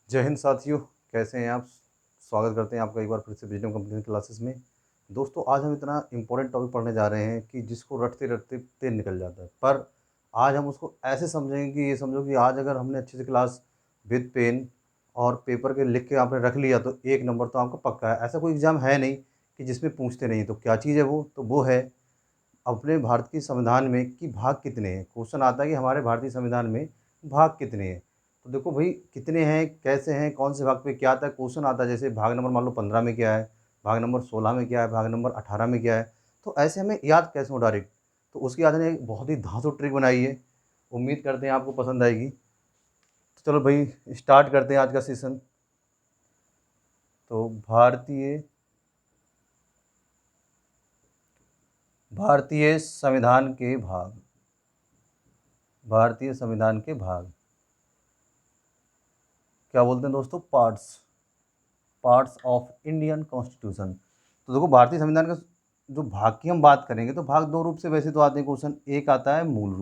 जय हिंद साथियों, कैसे हैं आप? स्वागत करते हैं आपका एक बार फिर से विजडम कंपनी क्लासेस में। दोस्तों, आज हम इतना इम्पोर्टेंट टॉपिक पढ़ने जा रहे हैं कि जिसको रटते-रटते दिन निकल जाता है। पर आज हम उसको ऐसे समझेंगे कि ये समझो कि आज अगर हमने अच्छे से क्लास विद पेन और पेपर के लिख के आपने रख लिया तो 1 नंबर तो आपका पक्का है। ऐसा कोई एग्ज़ाम है नहीं कि जिसमें पूछते नहीं। तो क्या चीज़ है वो? तो वो है अपने भारत के संविधान में कि भाग कितने हैं? क्वेश्चन आता है कि हमारे भारतीय संविधान में भाग कितने हैं? तो देखो भई कितने हैं, कैसे हैं, कौन से भाग पे क्या आता है? क्वेश्चन आता है जैसे भाग नंबर मान लो 15 में क्या है, भाग नंबर 16 में क्या है, भाग नंबर 18 में क्या है? तो ऐसे हमें याद कैसे हो डायरेक्ट? तो उसकी याद ने एक बहुत ही धांसू ट्रिक बनाई है। उम्मीद करते हैं आपको पसंद आएगी। तो चलो भई स्टार्ट करते हैं आज का सेशन। तो भारतीय संविधान के भाग। भारतीय संविधान के भाग क्या बोलते हैं दोस्तों? Parts of Indian constitution. तो देखो भारतीय संविधान का जो भाग की हम बात करेंगे तो भाग दो रूप से वैसे तो आते हैं क्वेश्चन। एक आता है मूल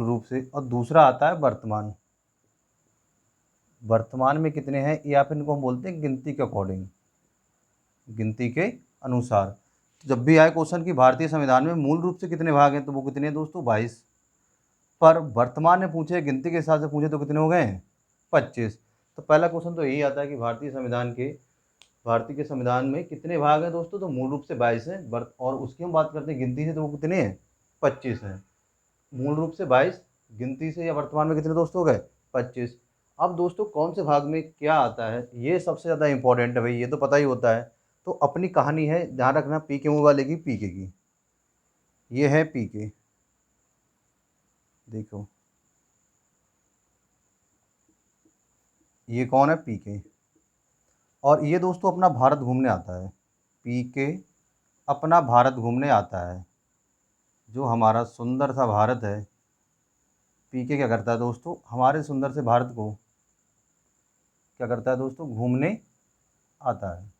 रूप से और दूसरा आता है वर्तमान। वर्तमान में कितने हैं या फिर इनको हम बोलते हैं गिनती के अकॉर्डिंग, गिनती के अनुसार। तो जब भी आए क्वेश्चन कि भारतीय संविधान में मूल रूप से कितने भाग हैं तो वो कितने हैं दोस्तों? 22। पर वर्तमान में पूछे, गिनती के हिसाब से पूछे तो कितने हो गए हैं? 25। तो पहला क्वेश्चन तो यही आता है कि भारतीय के संविधान में कितने भाग हैं दोस्तों? तो मूल रूप से 22 हैं। और उसकी हम बात करते हैं गिनती से तो वो कितने हैं? 25 हैं। मूल रूप से 22, गिनती से या वर्तमान में कितने दोस्तों हो गए? 25। अब दोस्तों कौन से भाग में क्या आता है ये सबसे ज़्यादा इंपॉर्टेंट है भाई, ये तो पता ही होता है। तो अपनी कहानी है, ध्यान रखना, पी के मुँह वाले की पीके की। ये है पीके, देखो ये कौन है? पीके। और ये दोस्तों अपना भारत घूमने आता है। पीके अपना भारत घूमने आता है। जो हमारा सुंदर सा भारत है, पीके क्या करता है दोस्तों? हमारे सुंदर से भारत को क्या करता है दोस्तों? घूमने आता है।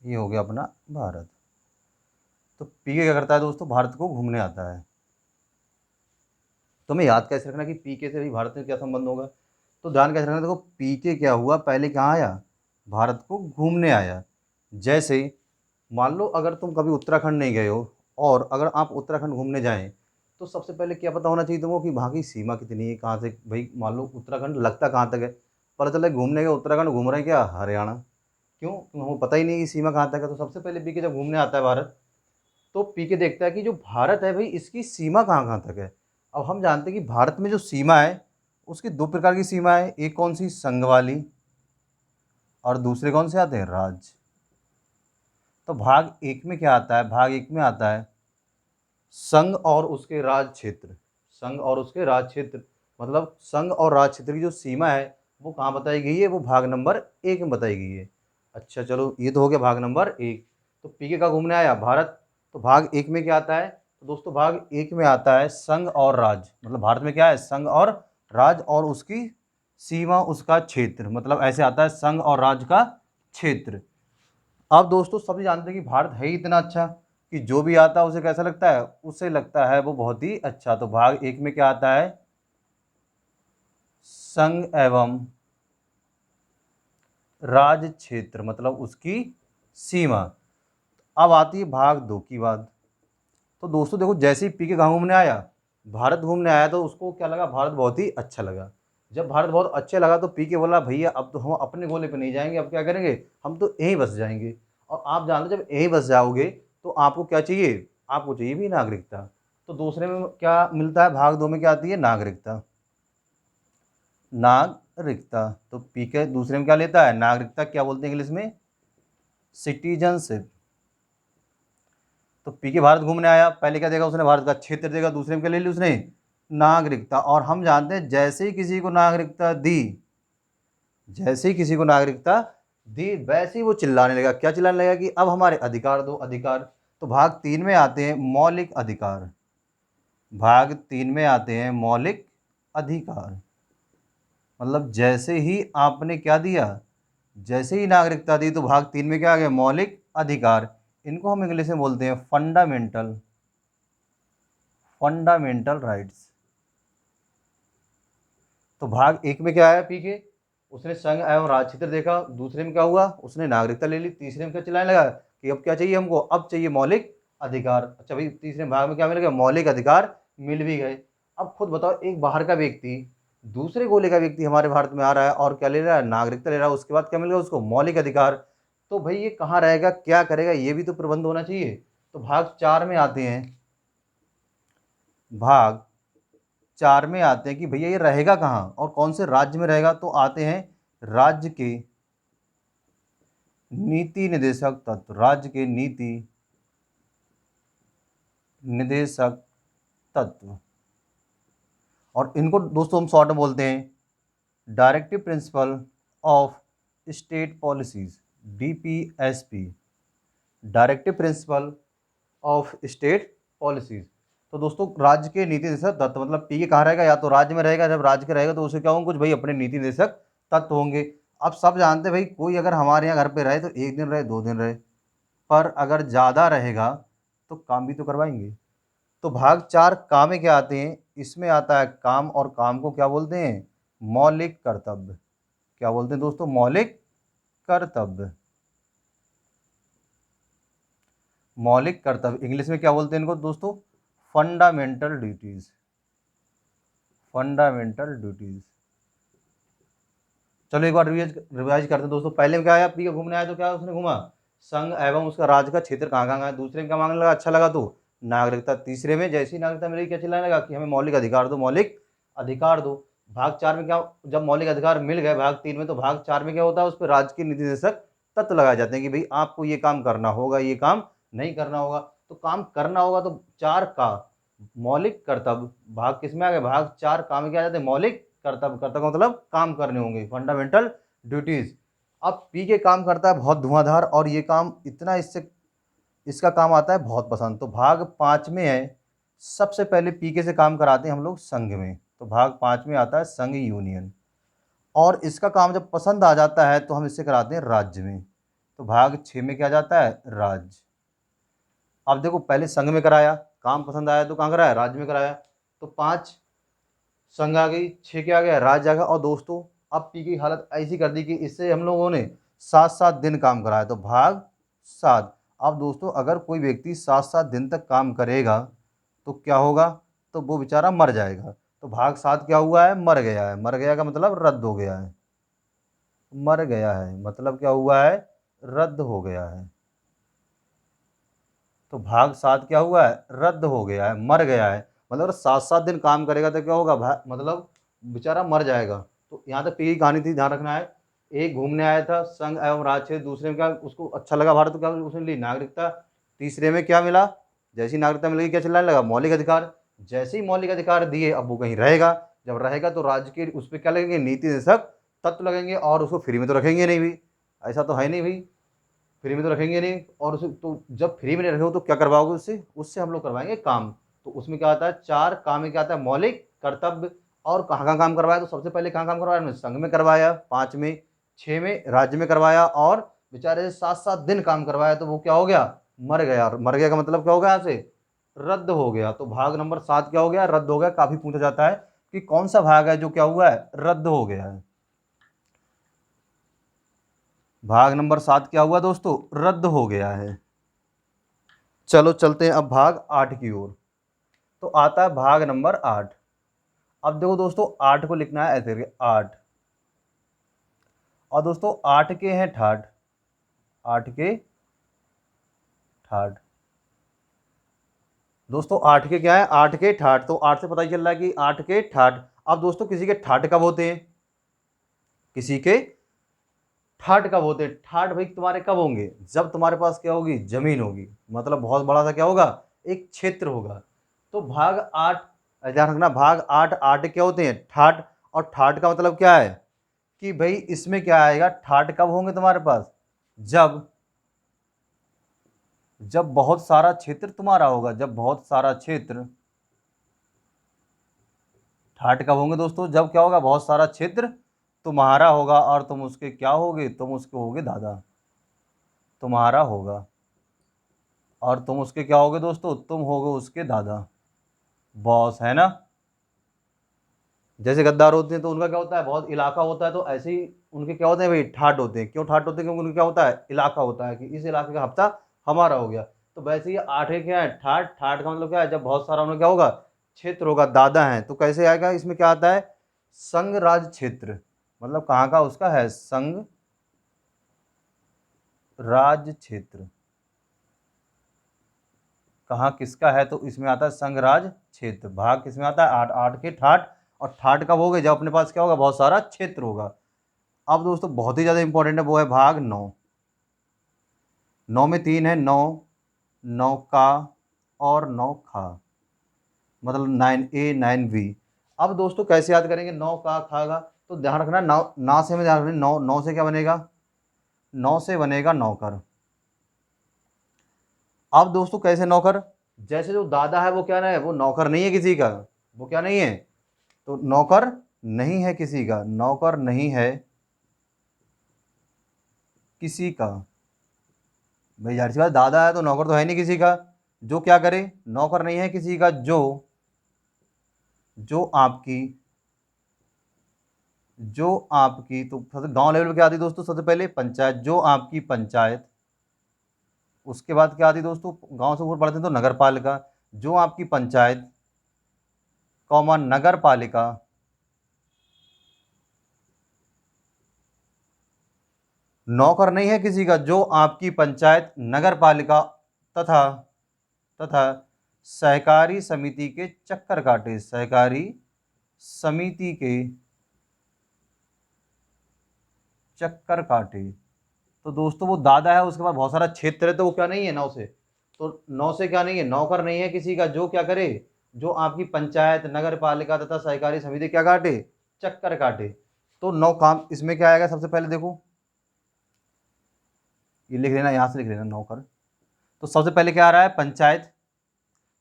ये हो गया अपना भारत। तो पीके क्या करता है दोस्तों? भारत को घूमने आता है। तो हमें याद कैसे रखना कि पीके से भी भारत में क्या संबंध होगा? तो ध्यान कैसे रखना, देखो पीके क्या हुआ, पहले कहाँ आया? भारत को घूमने आया। जैसे मान लो अगर तुम कभी उत्तराखंड नहीं गए हो और अगर आप उत्तराखंड घूमने जाएं तो सबसे पहले क्या पता होना चाहिए तुमको कि वहाँ की सीमा कितनी है, कहाँ से भाई मान लो उत्तराखंड लगता कहाँ तक है। पता चला घूमने गए उत्तराखंड, घूम रहे हैं क्या? हरियाणा। क्यों? क्यों हमको पता ही नहीं कि सीमा कहाँ तक है। तो सबसे पहले पीके जब घूमने आता है भारत, तो पीके देखता है कि जो भारत है भाई इसकी सीमा कहाँ कहाँ तक है। अब हम जानते हैं कि भारत में जो सीमा है उसकी दो प्रकार की सीमा है। एक कौन सी? संघ वाली। और दूसरे कौन से आते हैं? राज्य। तो भाग एक में क्या आता है? भाग एक में आता है संघ और उसके राज क्षेत्र। संघ और उसके राज क्षेत्र, मतलब संघ और राज क्षेत्र की जो सीमा है वो कहाँ बताई गई है? वो भाग नंबर 1 में बताई गई है। अच्छा चलो, ये तो हो गया भाग नंबर 1। तो पीके का घूमने आया भारत, तो भाग 1 में क्या आता है? तो दोस्तों भाग 1 में आता है संघ और राज। मतलब भारत में क्या है? संघ और राज और उसकी सीमा, उसका क्षेत्र। मतलब ऐसे आता है संघ और राज का क्षेत्र। अब दोस्तों सभी जानते हैं कि भारत है ही इतना अच्छा कि जो भी आता है उसे कैसा लगता है? उसे लगता है वो बहुत ही अच्छा। तो भाग एक में क्या आता है? संघ एवं राज क्षेत्र, मतलब उसकी सीमा। अब आती है भाग दो की बात। तो दोस्तों देखो, जैसे ही पीके गाँव घूमने आया, भारत घूमने आया, तो उसको क्या लगा? भारत बहुत ही अच्छा लगा। जब भारत बहुत अच्छा लगा तो पीके बोला भैया अब तो हम अपने गोले पे नहीं जाएंगे, अब क्या करेंगे? हम तो यहीं बस जाएंगे। और आप जानते हो जब यहीं बस जाओगे तो आपको क्या चाहिए? आपको चाहिए भी नागरिकता। तो दूसरे में क्या मिलता है? भाग दो में क्या आती है? नागरिकता। नागरिकता। तो पीके दूसरे में क्या लेता है? नागरिकता। क्या बोलते हैं इंग्लिश में? सिटीजनशिप। तो पीके भारत घूमने आया, पहले क्या देगा उसने? भारत का क्षेत्र देगा। दूसरे में क्या ले ली उसने? नागरिकता। और हम जानते हैं जैसे ही किसी को नागरिकता दी, जैसे ही किसी को नागरिकता दी वैसे ही वो चिल्लाने लगा। क्या चिल्लाने लगा? कि अब हमारे अधिकार दो, अधिकार। तो भाग 3 में आते हैं मौलिक अधिकार। भाग 3 में आते हैं मौलिक अधिकार। मतलब जैसे ही आपने क्या दिया? जैसे ही नागरिकता दी तो भाग 3 में क्या आ गया? मौलिक अधिकार। इनको हम इंग्लिश में बोलते हैं फंडामेंटल राइट्स। तो भाग एक में क्या आया, पी के उसने संघ एवं राज्य क्षेत्र देखा, दूसरे में क्या हुआ, उसने नागरिकता ले ली, तीसरे में क्या चिल्लाने लगा कि अब क्या चाहिए हमको, अब चाहिए मौलिक अधिकार। अच्छा भाई, तीसरे भाग में क्या मिल गया, मौलिक अधिकार मिल भी गए। अब खुद बताओ, एक बाहर का व्यक्ति दूसरे गोले का व्यक्ति हमारे भारत में आ रहा है और क्या ले रहा है, नागरिकता ले रहा है, उसके बाद क्या मिल गया उसको, मौलिक अधिकार। तो भाई ये कहाँ रहेगा, क्या करेगा, ये भी तो प्रबंध होना चाहिए। तो भाग चार में आते हैं, भाग चार में आते हैं कि भैया ये रहेगा कहाँ और कौन से राज्य में रहेगा। तो आते हैं राज्य के नीति निदेशक तत्व, राज्य के नीति निदेशक तत्व। और इनको दोस्तों हम शॉर्ट में बोलते हैं directive principle of state policies, DPSP, directive principle of state policies. तो दोस्तों राज्य के नीति निदेशक तत्व मतलब पी के कहाँ रहेगा, या तो राज्य में रहेगा, जब राज्य के रहेगा तो उसे क्या होंगे, कुछ भाई अपने नीति निदेशक तत्व होंगे। अब सब जानते हैं भाई, कोई अगर हमारे यहाँ घर पे रहे तो एक दिन रहे, दो दिन रहे, पर अगर ज़्यादा रहेगा तो काम भी तो करवाएंगे। तो भाग चार काम में क्या आते हैं, इसमें आता है काम, और काम को क्या बोलते हैं, मौलिक कर्तव्य। क्या बोलते हैं दोस्तों, मौलिक कर्तव्य। मौलिक कर्तव्य इंग्लिश में क्या बोलते हैं इनको दोस्तों, फंडामेंटल ड्यूटीज, फंडामेंटल ड्यूटीज। चलो एक बार रिवाइज करते हैं दोस्तों। पहले में क्या आया, पी के घूमने आया तो क्या उसने घूमा, संघ एवं उसका राज्य का क्षेत्र कहाँ कहाँ है। दूसरे में क्या मांगने लगा, अच्छा लगा तो नागरिकता। तीसरे में जैसी नागरिकता मिलेगी क्या चिल्लाने लगा कि हमें मौलिक अधिकार दो, मौलिक अधिकार दो। भाग चार में क्या, जब मौलिक अधिकार मिल गए भाग तीन में, तो भाग चार में क्या होता है, उस पर राज्य के नीति निदेशक तत्व लगाए जाते हैं कि भाई आपको ये काम करना होगा, ये काम नहीं करना होगा। तो काम करना होगा तो चार का मौलिक कर्तव्य, भाग किस में आ गए, भाग चार काम में क्या आ जाते हैं, मौलिक कर्तव्य। कर्तव्य मतलब काम करने होंगे, फंडामेंटल ड्यूटीज। अब पी के काम करता है बहुत धुआंधार, और ये काम इतना इससे इसका काम आता है बहुत पसंद। तो भाग पाँच में है, सबसे पहले पीके से काम कराते हैं हम लोग संघ में। तो भाग पाँच में आता है संघ यूनियन, और इसका काम जब पसंद आ जाता है तो हम इससे कराते हैं राज्य में। तो भाग छः में क्या जाता है, राज्य। अब देखो, पहले संघ में कराया, काम पसंद आया तो कहाँ कराया, राज्य में कराया। तो पाँच संघ आ गई, छः क्या आ गया, राज्य आ गया। और दोस्तों अब पी की हालत ऐसी कर दी कि इससे हम लोगों ने 7-7 दिन काम कराया, तो भाग सात। अब दोस्तों अगर कोई व्यक्ति 7-7 दिन तक काम करेगा तो क्या होगा, तो वो बेचारा मर जाएगा। तो भाग सात क्या हुआ है, मर गया है। मर गया का मतलब रद्द हो गया है, मर गया है मतलब क्या हुआ है, रद्द हो गया है। तो भाग सात क्या हुआ है, रद्द हो गया है, मर गया है। मतलब 7-7 दिन काम करेगा तो क्या होगा, मतलब बेचारा मर जाएगा। तो यहाँ तक पी की कहानी थी, ध्यान रखना है। एक घूमने आया था संघ एवं राज्य, दूसरे में क्या उसको अच्छा लगा भारत, तो क्या उसने ली नागरिकता। तीसरे में क्या मिला, जैसी नागरिकता मिलेगी क्या चिल्लाने लगा, मौलिक अधिकार। जैसे ही मौलिक अधिकार दिए, अब वो कहीं रहेगा, जब रहेगा तो राज्य के उस पर क्या लगेंगे, नीति निदेशक तत्व लगेंगे, और उसको फ्री में तो रखेंगे नहीं भी, ऐसा तो है नहीं भाई, फ्री में तो रखेंगे नहीं। और उसे तो जब फ्री में नहीं रखोगे तो क्या करवाओगे उससे, उससे हम लोग करवाएंगे काम। तो उसमें क्या आता है, चार काम में क्या आता है, मौलिक कर्तव्य। और कहाँ कहाँ काम करवाया, तो सबसे पहले कहाँ काम करवाया, हमने संघ में करवाया, पाँच में, छः में राज्य में करवाया, और बेचारे 7-7 दिन काम करवाया, तो वो क्या हो गया, मर गया। और मर गया का मतलब क्या हो गया, यहाँ से रद्द हो गया। तो भाग नंबर सात क्या हो गया, रद्द हो गया। काफी पूछा जाता है कि कौन सा भाग है जो क्या हुआ है, रद्द हो गया है। भाग नंबर सात क्या हुआ दोस्तों, रद्द हो गया है। चलो चलते हैं अब भाग आठ की ओर। तो आता है भाग नंबर आठ। अब देखो दोस्तों, आठ को लिखना है ऐसे करके, आठ। और दोस्तों आठ के हैं ठाठ, आठ के ठाठ। दोस्तों आठ के क्या है, आठ के ठाठ। तो आठ से पता ही चल रहा है कि आठ के ठाठ। अब दोस्तों किसी के ठाठ कब होते हैं, किसी के ठाठ कब होते हैं, ठाठ भाई तुम्हारे कब होंगे, जब तुम्हारे पास क्या होगी, जमीन होगी, मतलब बहुत बड़ा सा क्या होगा, एक क्षेत्र होगा। तो भाग आठ, ध्यान रखना, भाग आठ, आठ क्या होते हैं, ठाठ। और ठाठ का मतलब क्या है कि भाई इसमें क्या आएगा, ठाठ कब होंगे तुम्हारे पास, जब जब बहुत सारा क्षेत्र तुम्हारा होगा, जब बहुत सारा क्षेत्र। ठाठ कब होंगे दोस्तों, जब क्या होगा, बहुत सारा क्षेत्र तुम्हारा होगा, और तुम उसके क्या होगे, तुम उसके होगे दादा, तुम्हारा होगा, और तुम उसके क्या होगे दोस्तों, तुम होगे उसके दादा, बॉस, है ना। जैसे गद्दार होते हैं तो उनका क्या होता है, बहुत इलाका होता है, तो ऐसे ही उनके क्या होते हैं भाई, ठाट होते हैं। क्यों ठाट होते हैं? क्योंकि उनका क्या होता है, इलाका होता है कि इस इलाके का हफ्ता हमारा हो गया। तो वैसे ही आठे क्या है, ठाट। ठाट का मतलब क्या है, जब बहुत सारा उन्हें क्या होगा, क्षेत्र होगा, दादा है, तो कैसे आएगा, इसमें क्या आता है, संघ राज क्षेत्र। मतलब कहाँ का उसका है, संघ राज क्षेत्र। कहाँ किसका है, तो इसमें आता है संघ राज क्षेत्र। भाग किसमें आता है, आठ। आठ के ठाट, और ठाट कब हो गए, जब अपने पास क्या होगा, बहुत सारा क्षेत्र होगा। अब दोस्तों बहुत ही ज़्यादा इंपॉर्टेंट है, वो है भाग नौ। नौ में तीन है, नौ, नौ का और नौ खा, मतलब 9A 9B। अब दोस्तों कैसे याद करेंगे, नौ का खागा, तो ध्यान रखना, नौ ना से में ध्यान रखना, नौ नौ से क्या बनेगा, नौ से बनेगा नौकर। अब दोस्तों कैसे नौकर, जैसे जो दादा है वो क्या है, वो नौकर नहीं है किसी का, वो क्या नहीं है, तो नौकर नहीं है किसी का, नौकर नहीं है किसी का। भाई जाहिर सी बात, दादा है तो नौकर तो है नहीं किसी का। जो क्या करे, नौकर नहीं है किसी का, जो जो आपकी जो आपकी, तो सबसे गांव लेवल पे क्या आती है दोस्तों, सबसे पहले पंचायत, जो आपकी पंचायत। उसके बाद क्या आती है दोस्तों, गांव से ऊपर पढ़ते हैं तो नगर पालिका, जो आपकी पंचायत, कौमा नगर पालिका। नौकर नहीं है किसी का, जो आपकी पंचायत, नगर पालिका तथा तथा सहकारी समिति के चक्कर काटे, सहकारी समिति के चक्कर काटे। तो दोस्तों वो दादा है, उसके बाद बहुत सारा क्षेत्र है, तो वो क्या नहीं है, नौ से। तो नौ से क्या नहीं है, नौकर नहीं है किसी का, जो क्या करे, जो आपकी पंचायत, नगर पालिका तथा सहकारी समिति क्या काटे, चक्कर काटे। तो नौ काम इसमें क्या आएगा, सबसे पहले देखो, ये लिख लेना, यहाँ से लिख लेना नौकर। तो सबसे पहले क्या आ रहा है, पंचायत।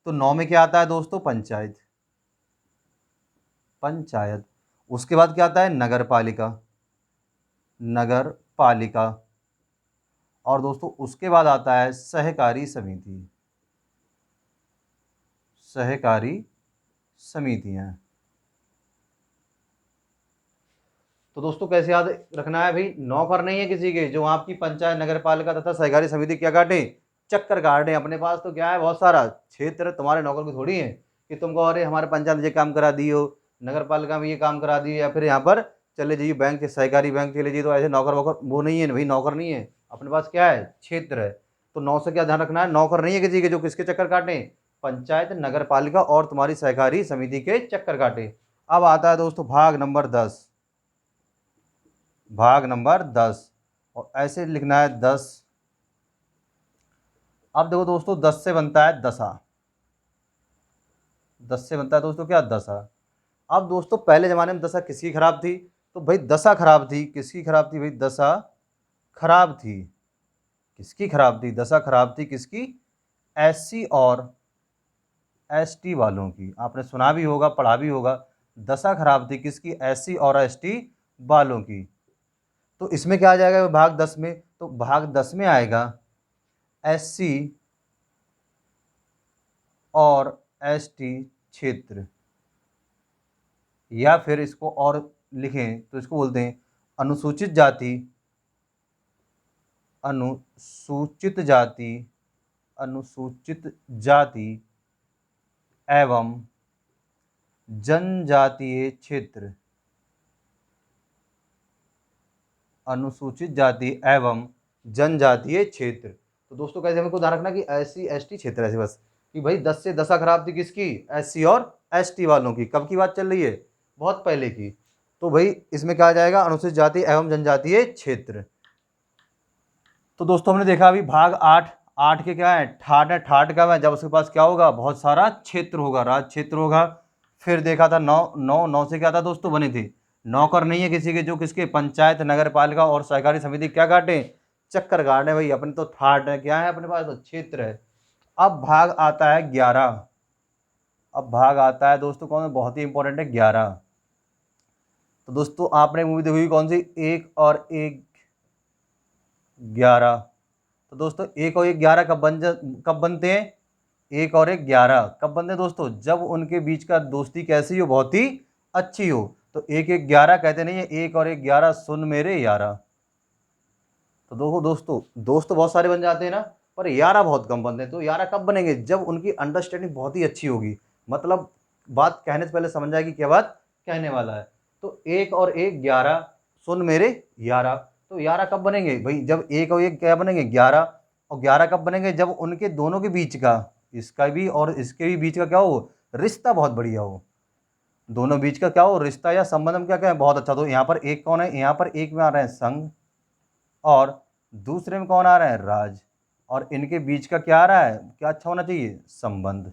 तो नौ में क्या आता है दोस्तों, पंचायत, पंचायत। उसके बाद क्या आता है, नगर पालिका, नगर पालिका। और दोस्तों उसके बाद आता है सहकारी समिति, सहकारी समितियां। तो दोस्तों कैसे याद रखना है भाई, नौकर नहीं है किसी के, जो आपकी पंचायत, नगर पालिका तथा सहकारी समिति क्या काटे, चक्कर काटे। अपने पास तो क्या है, बहुत सारा क्षेत्र, तुम्हारे नौकर को थोड़ी है कि तुमको अरे हमारे पंचायत में ये काम करा दियो, नगर पालिका में ये काम करा दियो, या फिर यहाँ पर चले जाइए बैंक, सहकारी बैंक चले जाइए, तो ऐसे नौकर वोकर वो नहीं है भाई, नौकर नहीं है। अपने पास क्या है, क्षेत्र है। तो नौ से क्या ध्यान रखना है, नौकर नहीं है किसी के, जो किसके चक्कर काटे, पंचायत, नगर पालिका और तुम्हारी सहकारी समिति के चक्कर काटे। अब आता है दोस्तों भाग नंबर 10, भाग नंबर 10, और ऐसे लिखना है 10। अब देखो दोस्तों 10 से बनता है दशा, 10 से बनता है दोस्तों क्या, दशा। अब दोस्तों पहले ज़माने में दशा किसकी खराब थी, तो भाई दशा खराब थी, किसकी खराब थी भाई, दशा खराब थी, किसकी खराब थी, दशा खराब थी किसकी, SC और ST वालों की। आपने सुना भी होगा, पढ़ा भी होगा, दशा खराब थी किसकी, SC और ST वालों की। तो इसमें क्या आ जाएगा भाग 10 में, तो भाग 10 में आएगा SC और ST क्षेत्र, या फिर इसको और लिखें तो इसको बोलते हैं अनुसूचित जाति, अनुसूचित जाति, अनुसूचित जाति एवं जनजातीय क्षेत्र, अनुसूचित जाति एवं जनजातीय क्षेत्र। तो दोस्तों कैसे हमको ध्यान रखना कि SC ST क्षेत्र, ऐसे बस कि भाई 10 से दशा खराब थी किसकी, SC और ST वालों की। कब की बात चल रही है, बहुत पहले की। तो भाई इसमें क्या आ जाएगा, अनुसूचित जाति एवं जनजातीय क्षेत्र। तो दोस्तों हमने देखा अभी भाग 8, 8 के क्या है, ठाट है। ठाट का है जब उसके पास क्या होगा, बहुत सारा क्षेत्र होगा, राज क्षेत्र होगा। फिर देखा था नौ, नौ नौ से क्या था दोस्तों, बने थे नौकर नहीं है किसी के, जो किसके, पंचायत, नगर पालिका और सहकारी समिति क्या काटे, चक्कर काटे। भाई अपने तो ठाट है, क्या है अपने पास, तो क्षेत्र है। अब भाग आता है 11, अब भाग आता है दोस्तों कौन, बहुत ही इंपॉर्टेंट है 11। तो दोस्तों आपने मूवी देखी कौन सी, एक और एक 11। तो दोस्तों एक और एक 11 कब बनते हैं, एक और एक 11 कब बनते हैं दोस्तों, जब उनके बीच का दोस्ती कैसी हो, बहुत ही अच्छी हो। तो एक एक 11 कहते नहीं है, एक और एक 11 सुन मेरे यारा। तो देखो दोस्तों, दोस्त तो बहुत सारे बन जाते हैं ना, पर यारा बहुत कम बनते हैं। तो यारा कब बनेंगे? जब उनकी अंडरस्टैंडिंग बहुत ही अच्छी होगी, मतलब बात कहने से पहले समझ जाए कि क्या बात कहने वाला है। तो एक और एक 11 सुन मेरे यारा। तो यारा कब बनेंगे भाई? जब एक और एक क्या बनेंगे? 11। और 11 कब बनेंगे? जब उनके दोनों के बीच का, इसका भी और इसके भी बीच का क्या हो? रिश्ता बहुत बढ़िया हो। दोनों बीच का क्या हो? रिश्ता या संबंध हम क्या कहें? बहुत अच्छा। तो यहाँ पर एक कौन है? यहाँ पर एक में आ रहे हैं संग, और दूसरे में कौन आ रहा है? राज। और इनके बीच का क्या आ रहा है? क्या अच्छा होना चाहिए? संबंध।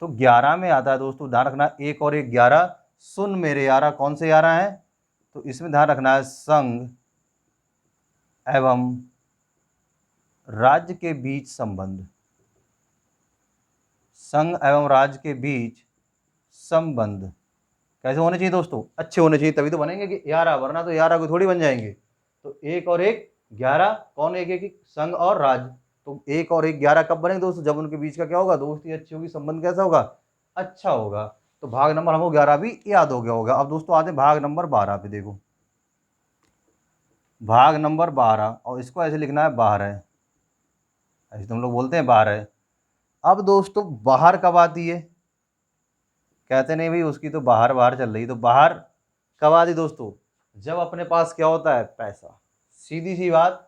तो 11 में आता है दोस्तों, ध्यान रखना, एक और एक 11 सुन मेरे यारा। कौन से यारा है? तो इसमें ध्यान रखना है संग एवं राज्य के बीच संबंध। संघ एवं राज्य के बीच संबंध कैसे होने चाहिए दोस्तों? अच्छे होने चाहिए, तभी तो बनेंगे कि यारा, वरना तो यारा को थोड़ी बन जाएंगे। तो एक और एक 11 कौन? एक एक संघ और राज। तो एक और एक 11 कब बनेंगे दोस्तों? जब उनके बीच का क्या होगा? दोस्ती अच्छी होगी, संबंध कैसा होगा? अच्छा होगा। तो भाग नंबर हमको 11 भी याद हो गया होगा। अब दोस्तों आते हैं भाग नंबर 12 पे। देखो भाग नंबर 12, और इसको ऐसे लिखना है बारह, ऐसे तुम लोग बोलते हैं बारह। अब दोस्तों बाहर कब आती है? कहते नहीं भाई उसकी तो बाहर बाहर चल रही। तो बाहर कब आती दोस्तों? जब अपने पास क्या होता है? पैसा। सीधी सी बात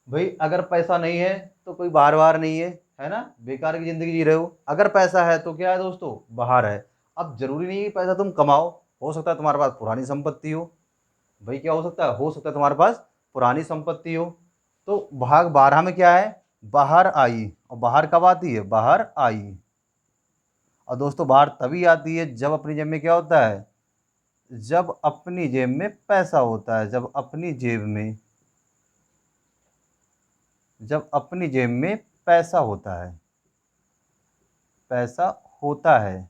भाई, अगर पैसा नहीं है तो कोई बाहर बाहर नहीं है ना? बेकार की जिंदगी जी रहे हो। अगर पैसा है तो क्या है दोस्तों? बाहर है। अब जरूरी नहीं है पैसा तुम कमाओ, हो सकता है तुम्हारे पास पुरानी संपत्ति हो। भाई क्या हो सकता है? हो सकता है तुम्हारे पास पुरानी संपत्ति हो। तो भाग 12 में क्या है? बाहर आई। और बाहर कब आती है? बाहर आई। और दोस्तों बाहर तभी आती है जब अपनी जेब में क्या होता है? जब अपनी जेब में पैसा होता है। जब अपनी जेब में पैसा होता है, पैसा होता है।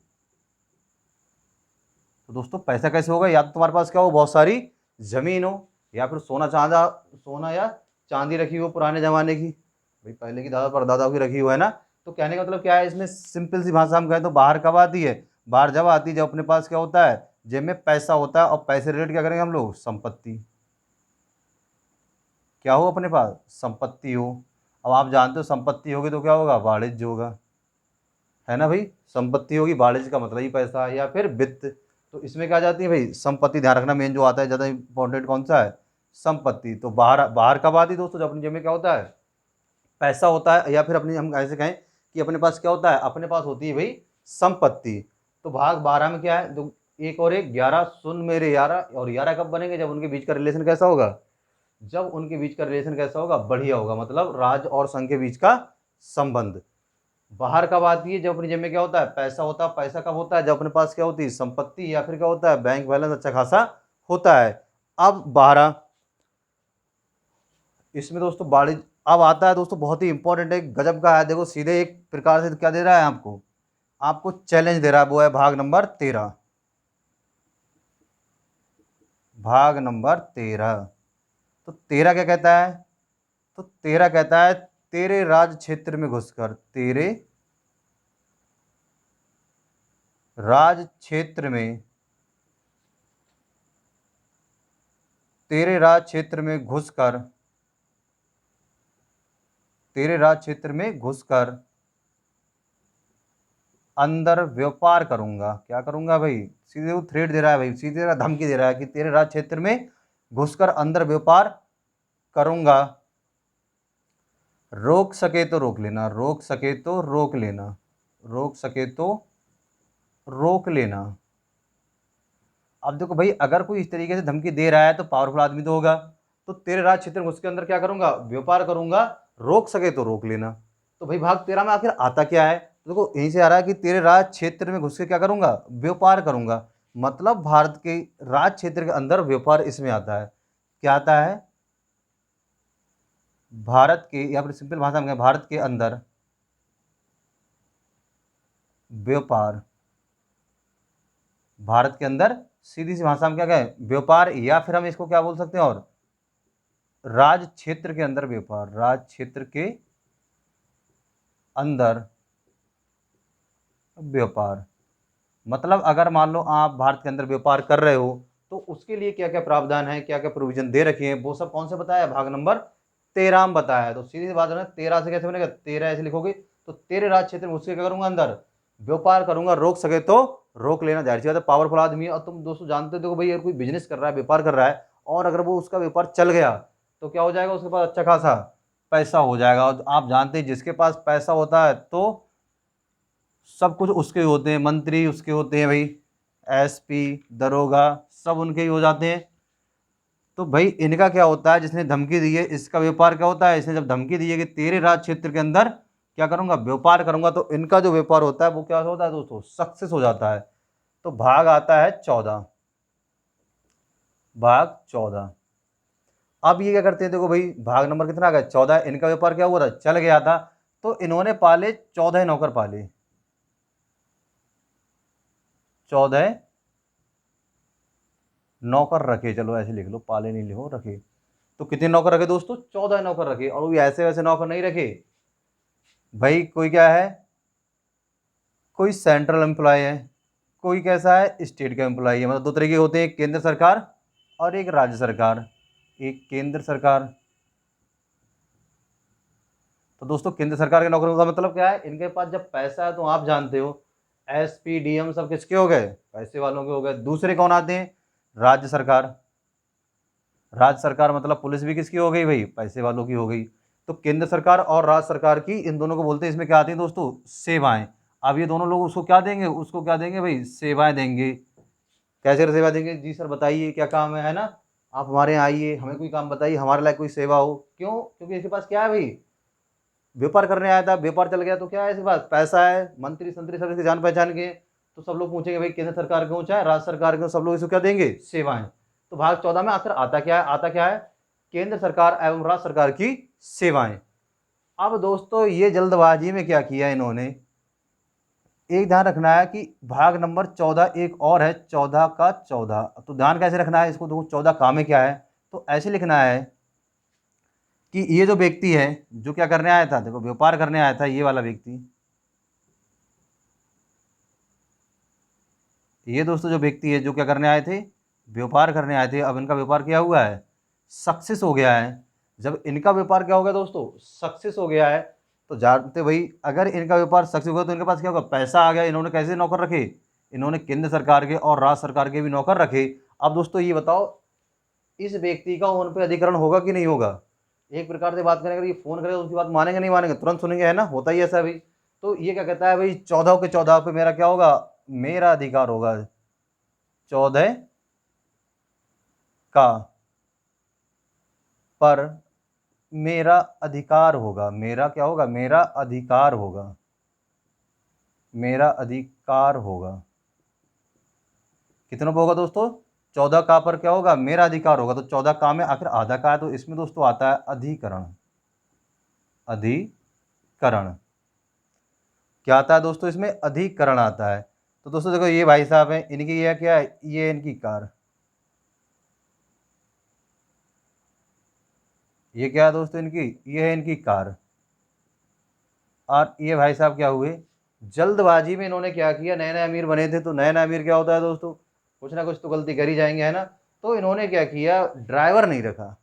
तो दोस्तों पैसा कैसे होगा? या तो तुम्हारे पास क्या हो? बहुत सारी जमीन हो, या फिर सोना या चांदी रखी हो पुराने जमाने की, भाई पहले की दादा परदादा की रखी हो, है ना? तो कहने का मतलब क्या है? इसमें सिंपल सी भाषा हम कहें तो बाहर कब आती है? बाहर जब आती है जब अपने पास क्या होता है? जेब में पैसा होता है। और पैसे रिलेटेड क्या करेंगे हम लोग? संपत्ति। क्या हो अपने पास? संपत्ति हो। अब आप जानते हो संपत्ति होगी तो क्या होगा? वाणिज्य होगा, है ना भाई? संपत्ति होगी, वाणिज्य का मतलब ही पैसा है या फिर वित्त। तो इसमें क्या आ जाती है भाई? संपत्ति। ध्यान रखना, मेन जो आता है ज़्यादा इंपॉर्टेंट कौन सा है? संपत्ति। तो बाहर बाहर कब आती है दोस्तों? जब अपनी जेब में क्या होता है? पैसा होता है, या फिर अपनी हम ऐसे कहें कि अपने पास क्या होता है? अपने पास होती है भाई संपत्ति। तो भाग 12 में क्या है? तो एक और एक 11 सुन मेरे यारा। और यारा कब बनेंगे? जब उनके बीच का रिलेशन कैसा होगा? जब उनके बीच का रिलेशन कैसा होगा? बढ़िया होगा, मतलब राज और संघ के बीच का संबंध। बाहर कब आती है? जब अपनी जेब में क्या होता है? पैसा होता है। पैसा कब होता है? जब अपने पास क्या होती है? संपत्ति, या फिर क्या होता है? बैंक बैलेंस अच्छा खासा होता है। अब 12, इसमें दोस्तों वाणिज्य अब आता है दोस्तों, बहुत ही इंपॉर्टेंट है, गजब का है। देखो सीधे एक प्रकार से क्या दे रहा है आपको? आपको चैलेंज दे रहा है। वो है भाग नंबर 13। भाग नंबर 13। तो 13 क्या कहता है? तो 13 कहता है तेरे राज क्षेत्र में घुसकर, तेरे राज क्षेत्र में, तेरे राज क्षेत्र में घुसकर, तेरे राज क्षेत्र में घुसकर अंदर व्यापार करूंगा। क्या करूंगा भाई? सीधे वो थ्रेट दे रहा है भाई, सीधे धमकी दे रहा है कि तेरे राज क्षेत्र में घुसकर अंदर व्यापार करूंगा। रोक सके तो रोक लेना, रोक सके तो रोक लेना, रोक सके तो रोक लेना। अब देखो भाई, अगर कोई इस तरीके से धमकी दे रहा है तो पावरफुल आदमी तो होगा। तो तेरे राज क्षेत्र में उसके अंदर क्या करूंगा? व्यापार करूंगा। रोक सके तो रोक लेना। तो भाई भाग 13 में आखिर आता क्या है? तो देखो यहीं से आ रहा है कि तेरे राज क्षेत्र में घुस के क्या करूंगा? व्यापार करूंगा। मतलब भारत के राज क्षेत्र के अंदर व्यापार इसमें आता है। क्या आता है? भारत के, या फिर सिंपल भाषा में कहें, भारत के अंदर व्यापार। भारत के अंदर सीधी सी भाषा में क्या कहें? व्यापार। या फिर हम इसको क्या बोल सकते हैं? और राज क्षेत्र के अंदर व्यापार, राज क्षेत्र के अंदर व्यापार। मतलब अगर मान लो आप भारत के अंदर व्यापार कर रहे हो तो उसके लिए क्या क्या प्रावधान है, क्या क्या प्रोविजन दे रखे हैं, वो सब कौन से बताया, भाग नंबर 13 में बताया है। तो सीधी सी बात है ना, 13 से कैसे बनेगा, 13 ऐसे लिखोगे तो तेरे राज्य क्षेत्र में उसके क्या करूंगा, अंदर व्यापार करूंगा, रोक सके तो रोक लेना, जाहिर सी बात है पावरफुल आदमी है। और तुम दोस्तों जानते हो, देखो भाई अगर कोई बिजनेस कर रहा है, व्यापार कर रहा है, और अगर वो उसका व्यापार चल गया तो क्या हो जाएगा, उसके पास अच्छा खासा पैसा हो जाएगा। और आप जानते हैं जिसके पास पैसा होता है तो सब कुछ उसके होते हैं, मंत्री उसके होते हैं भाई, एसपी, दरोगा, सब उनके ही हो जाते हैं। तो भाई इनका क्या होता है, जिसने धमकी दी है इसका व्यापार क्या होता है, इसने जब धमकी दी है कि तेरे राज क्षेत्र के अंदर क्या करूंगा, व्यापार करूंगा, तो इनका जो व्यापार होता है वो क्या होता है दोस्तों, सक्सेस हो जाता है। तो भाग आता है 14, भाग 14। अब ये क्या करते हैं, देखो भाई भाग नंबर कितना आ गया, 14। इनका व्यापार क्या हुआ था, चल गया था, तो इन्होंने पाले 14 नौकर पाले, 14 नौकर रखे, चलो ऐसे लिख लो, पाले नहीं लिखो, रखे। तो कितने नौकर रखे दोस्तों, 14 नौकर रखे। और वो भी ऐसे वैसे नौकर नहीं रखे भाई, कोई क्या है, कोई सेंट्रल एम्प्लॉय है, कोई कैसा है, स्टेट का एम्प्लॉय है। मतलब दो तरीके होते हैं, एक केंद्र सरकार और एक राज्य सरकार। एक केंद्र सरकार, तो दोस्तों केंद्र सरकार के नौकरियों का मतलब क्या है, इनके पास जब पैसा है तो आप जानते हो एसपी डीएम सब किसके हो गए, पैसे वालों के हो गए। दूसरे कौन आते हैं, राज्य सरकार। राज्य सरकार मतलब पुलिस भी किसकी हो गई भाई, पैसे वालों की हो गई। तो केंद्र सरकार और राज्य सरकार की, इन दोनों को बोलते हैं, इसमें क्या आती है दोस्तों, सेवाएं। अब ये दोनों लोग उसको क्या देंगे, उसको क्या देंगे भाई, सेवाएं देंगे। कैसे सेवा देंगे जी सर बताइए, क्या काम है ना, आप हमारे यहाँ आइए, हमें कोई काम बताइए, हमारे लायक कोई सेवा हो। क्यों, क्योंकि इसके पास क्या है भाई, व्यापार करने आया था, व्यापार चल गया तो क्या है, इसके पास पैसा है, मंत्री संतरी सब इसके जान पहचान के। तो सब लोग पूछेंगे भाई केंद्र सरकार क्यों, चाहे राज्य सरकार क्यों, सब लोग इसको क्या देंगे, सेवाएं। तो भाग 14 में आखिर आता क्या है, आता क्या है, केंद्र सरकार एवं राज्य सरकार की सेवाएं। अब दोस्तों ये जल्दबाजी में क्या किया इन्होंने, एक ध्यान रखना है कि भाग नंबर 14 एक और है, 14 का 14। तो ध्यान कैसे रखना है इसको, देखो 14 काम में क्या है, तो ऐसे लिखना है कि ये जो व्यक्ति है जो क्या करने आया था, देखो व्यापार करने आया था ये वाला व्यक्ति, ये दोस्तों जो व्यक्ति है जो क्या करने आए थे, व्यापार करने आए थे। अब इनका व्यापार क्या हुआ है, सक्सेस हो गया है। जब इनका व्यापार क्या हो गया दोस्तों, सक्सेस हो गया है, तो जानते भाई अगर इनका व्यापार सक्सेस होगा तो इनके पास क्या होगा, पैसा आ गया। इन्होंने कैसे नौकर रखे, इन्होंने केंद्र सरकार के और राज्य सरकार के भी नौकर रखे। अब दोस्तों ये बताओ इस व्यक्ति का उन पर अधिकरण होगा कि नहीं होगा। एक प्रकार से बात करें, अगर ये फोन करेगा उसकी बात मानेंगे नहीं मानेंगे, तुरंत सुनेंगे, है ना, होता ही ऐसा भाई। तो ये क्या कहता है भाई, 14 के 14 पे मेरा क्या होगा, मेरा अधिकार होगा, 14 का पर मेरा अधिकार होगा, मेरा क्या होगा, मेरा अधिकार होगा, मेरा अधिकार होगा। कितनों पर होगा दोस्तों, 14 का पर क्या होगा, मेरा अधिकार होगा। तो 14 का में आखिर आधा का है, तो इसमें दोस्तों आता है अधिकरण। अधिकरण क्या आता है दोस्तों, इसमें अधिकरण आता है। तो दोस्तों देखो ये भाई साहब हैं, इनकी ये क्या है, ये इनकी कार, ये क्या है दोस्तों इनकी, ये है इनकी कार। और ये भाई साहब क्या हुए, जल्दबाजी में इन्होंने क्या किया, नए नए अमीर बने थे, तो नए नए अमीर क्या होता है दोस्तों, कुछ ना कुछ तो गलती कर ही जाएंगे, है ना। तो इन्होंने क्या किया, ड्राइवर नहीं रखा।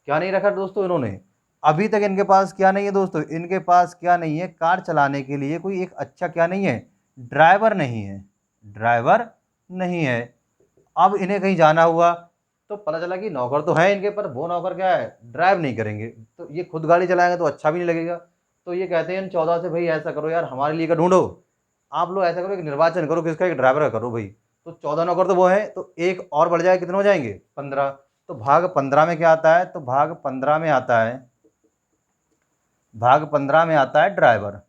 क्या नहीं रखा दोस्तों इन्होंने, अभी तक इनके पास क्या नहीं है दोस्तों, इनके पास क्या नहीं है, कार चलाने के लिए कोई एक अच्छा क्या नहीं है, ड्राइवर नहीं है, ड्राइवर नहीं है। अब इन्हें कहीं जाना हुआ तो पता चला कि नौकर तो है इनके, पर वो नौकर क्या है, ड्राइव नहीं करेंगे, तो ये खुद गाड़ी चलाएंगे तो अच्छा भी नहीं लगेगा। तो ये कहते हैं इन 14 से, भाई ऐसा करो यार हमारे लिए का ढूंढो, आप लोग ऐसा करो एक निर्वाचन करो किसका, एक ड्राइवर का करो भाई। तो 14 नौकर तो वो है, तो एक और बढ़ जाए, कितने हो जाएंगे, 15। तो भाग 15 में क्या आता है, तो भाग 15 में आता है, भाग 15 में आता है ड्राइवर।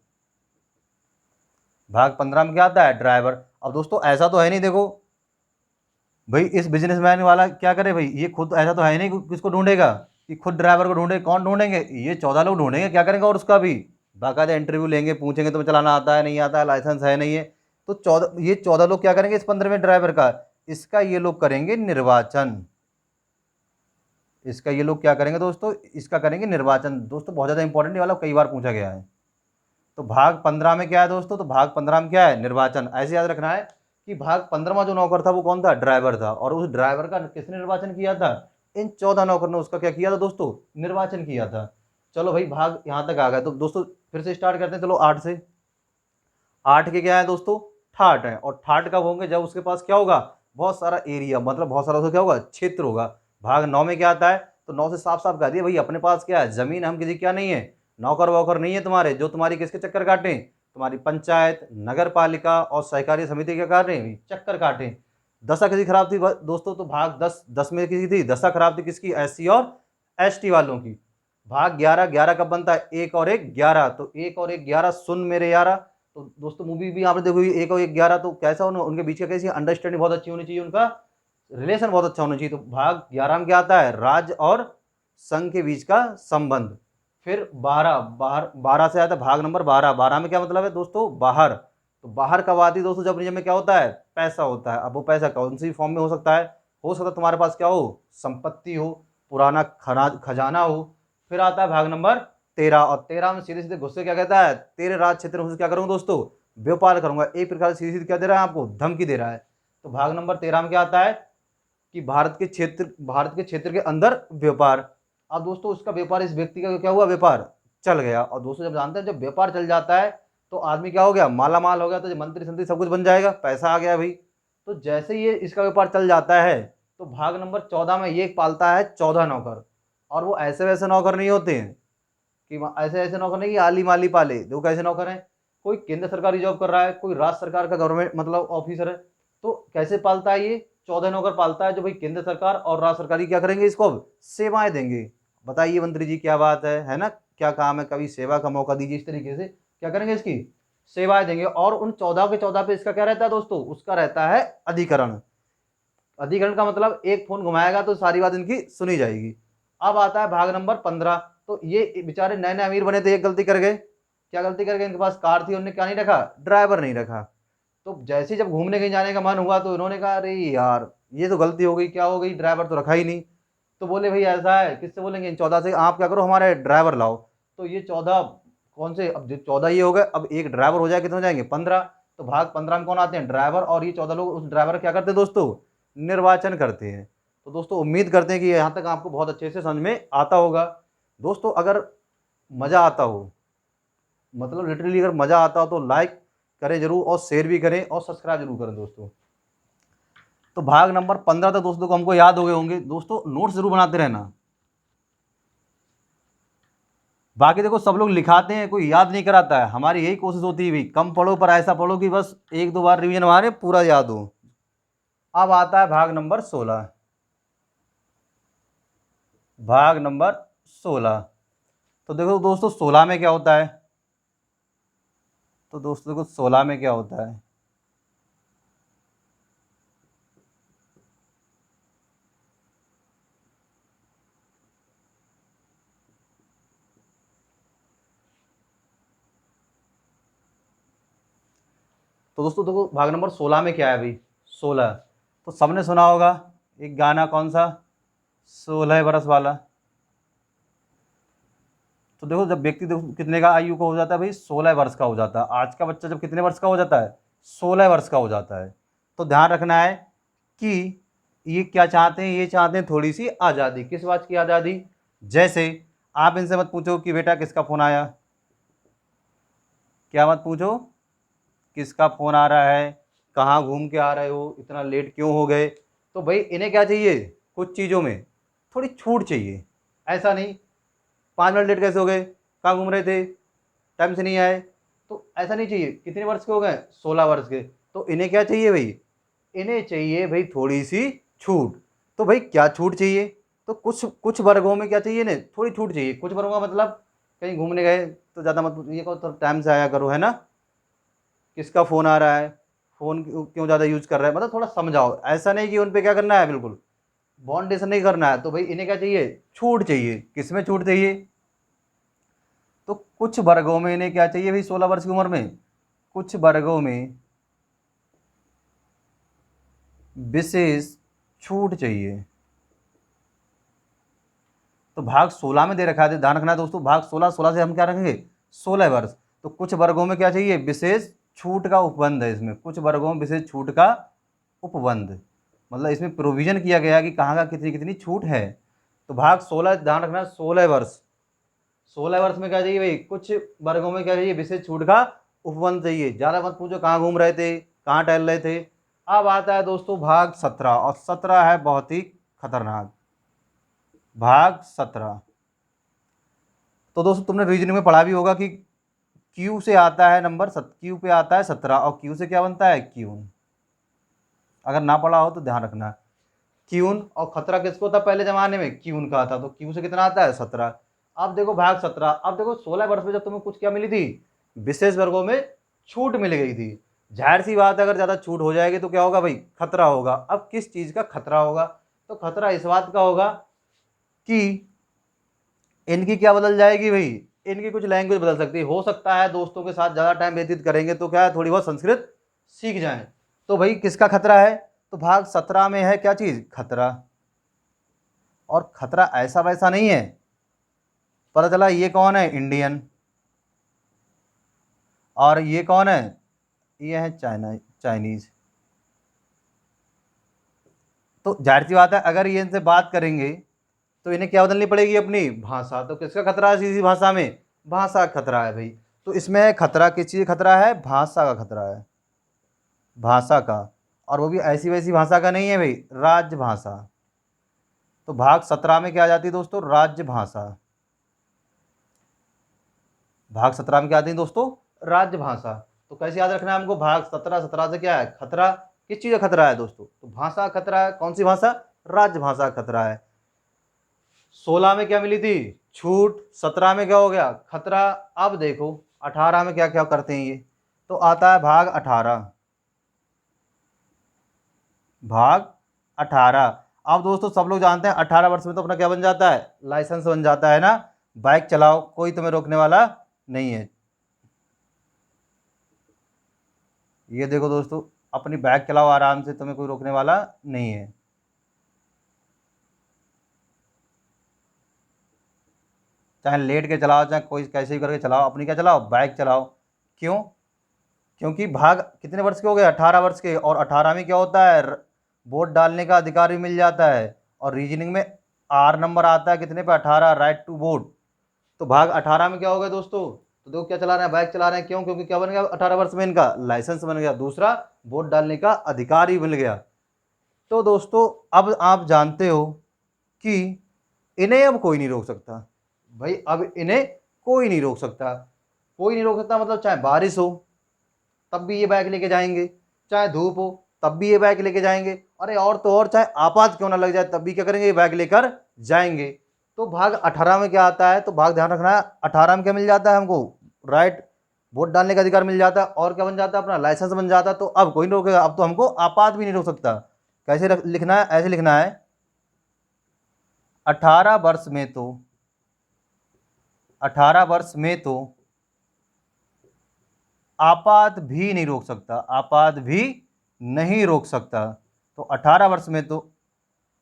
भाग 15 में क्या आता है, ड्राइवर। अब दोस्तों ऐसा तो है नहीं, देखो भाई इस बिजनेसमैन वाला क्या करे भाई, ये खुद ऐसा तो है नहीं कि किसको ढूंढेगा, कि खुद ड्राइवर को ढूंढे, कौन ढूंढेंगे, ये 14 लोग ढूंढेंगे, क्या करेंगे, और उसका भी बाकायदा इंटरव्यू लेंगे, पूछेंगे तुम्हें चलाना आता है नहीं आता है, लाइसेंस है नहीं है। तो 14, ये 14 लोग क्या करेंगे इस 15वें ड्राइवर का, इसका ये लोग करेंगे निर्वाचन। इसका ये लोग क्या करेंगे दोस्तों, इसका करेंगे निर्वाचन। दोस्तों बहुत ज़्यादा इंपॉर्टेंट, ये वाला कई बार पूछा गया है। तो भाग 15 में क्या है दोस्तों, तो भाग 15 में क्या है, निर्वाचन। ऐसे याद रखना है कि भाग 15वां जो नौकर था वो कौन था, ड्राइवर था, और उस ड्राइवर का किसने निर्वाचन किया था, इन 14 नौकर ने उसका क्या किया था दोस्तों, निर्वाचन किया था। चलो भाई भाग यहाँ तक आ गया, तो दोस्तों फिर से स्टार्ट करते हैं, चलो 8 से। 8 के क्या है दोस्तों, ठाट है, और ठाट कब होंगे, जब उसके पास क्या होगा, बहुत सारा एरिया, मतलब बहुत सारा उसका क्या होगा, क्षेत्र होगा। भाग 9 में क्या आता है, तो 9 से साफ साफ कह दिया भाई अपने पास क्या है, जमीन, हम किसी क्या नहीं है, नौकर वोकर नहीं है तुम्हारे, जो तुम्हारी किसके चक्कर काटें, तुम्हारी पंचायत, नगर पालिका और सहकारी समिति के काट रहे हैं चक्कर काटें। दशा किसी खराब थी दोस्तों, तो भाग 10, 10 में किसी थी दशा खराब थी, किसकी, एससी और एसटी वालों की। भाग 11, 11 कब बनता है, एक और एक 11, तो एक और एक 11 सुन मेरे यारा। तो दोस्तों मूवी भी यहाँ पे देखो, एक और एक 11, तो कैसा उनके बीच का कैसी अंडरस्टैंडिंग बहुत अच्छी होनी चाहिए, उनका रिलेशन बहुत अच्छा होना चाहिए। तो भाग 11 में क्या आता है, राज्य और संघ के बीच का संबंध। फिर 12, बाहर 12 से आता है भाग नंबर 12। 12 में क्या मतलब है दोस्तों, बाहर। तो बाहर कब आती है दोस्तों, जब नियम में क्या होता है, पैसा होता है। अब वो पैसा कौन सी फॉर्म में हो सकता है, हो सकता है तुम्हारे पास क्या हो, संपत्ति हो, पुराना खजाना हो। फिर आता है भाग नंबर 13, और 13 में सीधे सीधे गुस्से क्या कहता है, तेरे राज क्षेत्र में क्या करूंगा दोस्तों, व्यापार करूंगा। एक प्रकार से सीधे सीधे क्या दे रहा है आपको, धमकी दे रहा है। तो भाग नंबर 13 में क्या आता है कि भारत के क्षेत्र के अंदर व्यापार। अब दोस्तों उसका व्यापार, इस व्यक्ति का क्या हुआ, व्यापार चल गया। और दोस्तों जब जानते हैं जब व्यापार चल जाता है तो आदमी क्या हो गया, माला माल हो गया, तो मंत्री संत्री सब कुछ बन जाएगा, पैसा आ गया भाई। तो जैसे ये इसका व्यापार चल जाता है, तो भाग नंबर 14 में ये पालता है 14 नौकर। और वो ऐसे वैसे नौकर नहीं होते हैं कि ऐसे ऐसे नौकर नहीं कि आली माली पाले, देखो कैसे नौकर हैं, कोई केंद्र सरकारी जॉब कर रहा है, कोई राज्य सरकार का गवर्नमेंट मतलब ऑफिसर है। तो कैसे पालता है ये, 14 नौकर पालता है, जो भाई केंद्र सरकार और राज्य सरकारी क्या करेंगे, इसको अब सेवाएं देंगे। बताइए मंत्री जी क्या बात है ना, क्या काम है, कभी सेवा का मौका दीजिए, इस तरीके से क्या करेंगे, इसकी सेवाएं देंगे। और उन 14 के 14 पे इसका क्या रहता है दोस्तों, उसका रहता है अधिकरण। अधिकरण का मतलब एक फोन घुमाएगा तो सारी बात इनकी सुनी जाएगी। अब आता है भाग नंबर 15। तो ये बेचारे नए नए अमीर बने थे, एक गलती कर गए, क्या गलती कर गए, इनके पास कार थी, उन्होंने क्या नहीं रखा, ड्राइवर नहीं रखा। तो जैसे ही जब घूमने कहीं जाने का मन हुआ तो इन्होंने कहा अरे यार ये तो गलती हो गई, क्या हो गई, ड्राइवर तो रखा ही नहीं। तो बोले भाई ऐसा है, किससे बोलेंगे, इन 14 से, आप क्या करो हमारे ड्राइवर लाओ। तो ये 14 कौन से, अब जो 14 ये हो गए, अब एक ड्राइवर हो जाए कितने हो जाएंगे, 15। तो भाग 15 में कौन आते हैं, ड्राइवर, और ये 14 लोग उस ड्राइवर क्या करते हैं दोस्तों, निर्वाचन करते हैं। तो दोस्तों उम्मीद करते हैं कि यहाँ तक आपको बहुत अच्छे से समझ में आता होगा। दोस्तों अगर मज़ा आता हो, मतलब लिटरली अगर मज़ा आता हो, तो लाइक करें जरूर, और शेयर भी करें, और सब्सक्राइब जरूर करें दोस्तों। तो भाग नंबर 15 तक दोस्तों को हमको याद हो गए होंगे। दोस्तों नोट्स जरूर बनाते रहना। बाकी देखो सब लोग लिखाते हैं, कोई याद नहीं कराता है, हमारी यही कोशिश होती है भाई कम पढ़ो पर ऐसा पढ़ो कि बस एक दो बार रिवीजन हमारे पूरा याद हो। अब आता है भाग नंबर 16। भाग नंबर 16, तो देखो दोस्तों 16 में क्या होता है, तो दोस्तों देखो 16 में क्या होता है, तो दोस्तों देखो भाग नंबर 16 में क्या है भाई, 16। तो सबने सुना होगा एक गाना, कौन सा, 16 बरस वाला। तो देखो जब व्यक्ति देखो कितने का आयु का हो जाता है भाई, 16 वर्ष का हो जाता है। आज का बच्चा जब कितने वर्ष का हो जाता है, 16 वर्ष का हो जाता है। तो ध्यान रखना है कि ये क्या चाहते हैं, ये चाहते हैं थोड़ी सी आज़ादी। किस बात की आज़ादी, जैसे आप इनसे मत पूछो कि बेटा किसका फ़ोन आया, क्या मत पूछो किसका फ़ोन आ रहा है, कहाँ घूम के आ रहे हो, इतना लेट क्यों हो गए। तो भाई इन्हें क्या चाहिए, कुछ चीज़ों में थोड़ी छूट चाहिए। ऐसा नहीं 5 मिनट लेट कैसे हो गए, कहाँ घूम रहे थे, टाइम से नहीं आए, तो ऐसा नहीं चाहिए। कितने वर्ष के हो गए, 16 वर्ष के। तो इन्हें क्या चाहिए भाई, इन्हें चाहिए भाई थोड़ी सी छूट। तो भाई क्या छूट चाहिए, तो कुछ कुछ वर्गों में क्या चाहिए इन्हें, थोड़ी छूट चाहिए। कुछ वर्गों का मतलब कहीं घूमने गए तो ज़्यादा मत ये कहो, तो टाइम से आया करो, है ना, किसका फ़ोन आ रहा है, फ़ोन क्यों ज़्यादा यूज़ कर रहा है, मतलब थोड़ा समझाओ। ऐसा नहीं कि उन पे क्या करना है, बिल्कुल बॉन्डेशन नहीं करना है। तो भाई इन्हें क्या चाहिए, छूट चाहिए। किस में छूट चाहिए, तो कुछ वर्गों में इन्हें क्या चाहिए भाई, 16 वर्ष की उम्र में कुछ वर्गों में विशेष छूट चाहिए। तो भाग 16 में दे रखा है, ध्यान रखना है दोस्तों, भाग 16, 16 से हम क्या रखेंगे, 16 वर्ष। तो कुछ वर्गों में क्या चाहिए, विशेष छूट का उपबंध है इसमें, कुछ वर्गों में विशेष छूट का उपबंध, मतलब इसमें प्रोविजन किया गया कि कहाँ का कितनी कितनी छूट है। तो भाग 16 ध्यान रखना, 16 वर्ष, 16 वर्ष में क्या चाहिए भाई, कुछ वर्गों में क्या चाहिए, विशेष छूट का उपबंध चाहिए। ज़्यादा मत पूछो कहाँ घूम रहे थे, कहाँ टहल रहे थे। अब आता है दोस्तों भाग 17, और 17 है बहुत ही खतरनाक, भाग 17। तो दोस्तों तुमने रीजनिंग में पढ़ा भी होगा कि क्यू से आता है नंबर, क्यू पे आता है 17, और क्यू से क्या बनता है, क्यून। अगर ना पढ़ा हो तो ध्यान रखना, क्यून। और खतरा किसको था पहले जमाने में, क्यून का था, तो क्यू से कितना आता है, 17। अब देखो भाग 17, अब देखो 16 वर्ष में जब तुम्हें कुछ क्या मिली थी, विशेष वर्गों में छूट मिल गई थी। जाहिर सी बात है अगर ज़्यादा छूट हो जाएगी तो क्या होगा भाई, खतरा होगा। अब किस चीज़ का खतरा होगा, तो खतरा इस बात का होगा कि इनकी क्या बदल जाएगी भाई, इनकी कुछ लैंग्वेज बदल सकती है। हो सकता है दोस्तों के साथ ज़्यादा टाइम व्यतीत करेंगे तो क्या है, थोड़ी बहुत संस्कृत सीख जाएं। तो भाई किसका खतरा है, तो भाग 17 में है क्या चीज़, खतरा। और खतरा ऐसा वैसा नहीं है, पता चला ये कौन है, इंडियन, और ये कौन है, ये है चाइना, चाइनीज। तो जाहिर सी बात है अगर ये इनसे बात करेंगे तो इन्हें क्या बदलनी पड़ेगी, अपनी भाषा। तो किसका खतरा है, सीधी भाषा में भाषा का खतरा है भाई। तो इसमें खतरा किस चीज़ का खतरा है, भाषा का खतरा है, भाषा का। और वो भी ऐसी वैसी भाषा का नहीं है भाई, राजभाषा। तो भाग 17 में क्या आ जाती है दोस्तों, राजभाषा। भाग 17 में क्या आती है दोस्तों, राजभाषा। तो कैसे याद रखना है हमको, भाग 17, 17 से क्या है, खतरा। किस चीज़ का खतरा है दोस्तों, तो भाषा का खतरा है। कौन सी भाषा, राजभाषा का खतरा है। 16 में क्या मिली थी, छूट। 17 में क्या हो गया, खतरा। अब देखो 18 में क्या क्या करते हैं ये, तो आता है भाग 18, भाग 18। अब दोस्तों सब लोग जानते हैं 18 वर्ष में तो अपना क्या बन जाता है, लाइसेंस बन जाता है ना, बाइक चलाओ, कोई तुम्हें रोकने वाला नहीं है। ये देखो दोस्तों, अपनी बाइक चलाओ आराम से, तुम्हें कोई रोकने वाला नहीं है। चाहे लेट के चलाओ, चाहे कोई कैसे भी करके चलाओ, अपनी क्या चलाओ, बाइक चलाओ। क्यों, क्योंकि भाग कितने वर्ष के हो गए, 18 वर्ष के। और 18 में क्या होता है, वोट डालने का अधिकार भी मिल जाता है। और रीजनिंग में आर नंबर आता है कितने पे, 18, राइट टू वोट। तो भाग 18 में क्या हो गया दोस्तों, तो देखो क्या चला रहे हैं, बाइक चला रहे हैं। क्यों, क्योंकि क्या बन गया, 18 वर्ष में इनका लाइसेंस बन गया। दूसरा, वोट डालने का अधिकार ही मिल गया। तो दोस्तों अब आप जानते हो कि इन्हें अब कोई नहीं रोक सकता भाई, अब इन्हें कोई नहीं रोक सकता। कोई नहीं रोक सकता मतलब चाहे बारिश हो तब भी ये बाइक लेके जाएंगे, चाहे धूप हो तब भी ये बाइक लेके जाएंगे, अरे और तो और चाहे आपात क्यों ना लग जाए तब भी क्या करेंगे, ये बाइक लेकर जाएंगे। तो भाग 18 में क्या आता है, तो भाग ध्यान रखना है, 18 में क्या मिल जाता है हमको, राइट, वोट डालने का अधिकार मिल जाता है। और क्या बन जाता है, अपना लाइसेंस बन जाता है। तो अब कोई नहीं रोकेगा, अब तो हमको आपात भी नहीं रोक सकता। कैसे लिखना है, ऐसे लिखना है, 18 वर्ष में तो, 18 वर्ष में तो आपात भी नहीं रोक सकता, आपात भी नहीं रोक सकता। तो 18 वर्ष में तो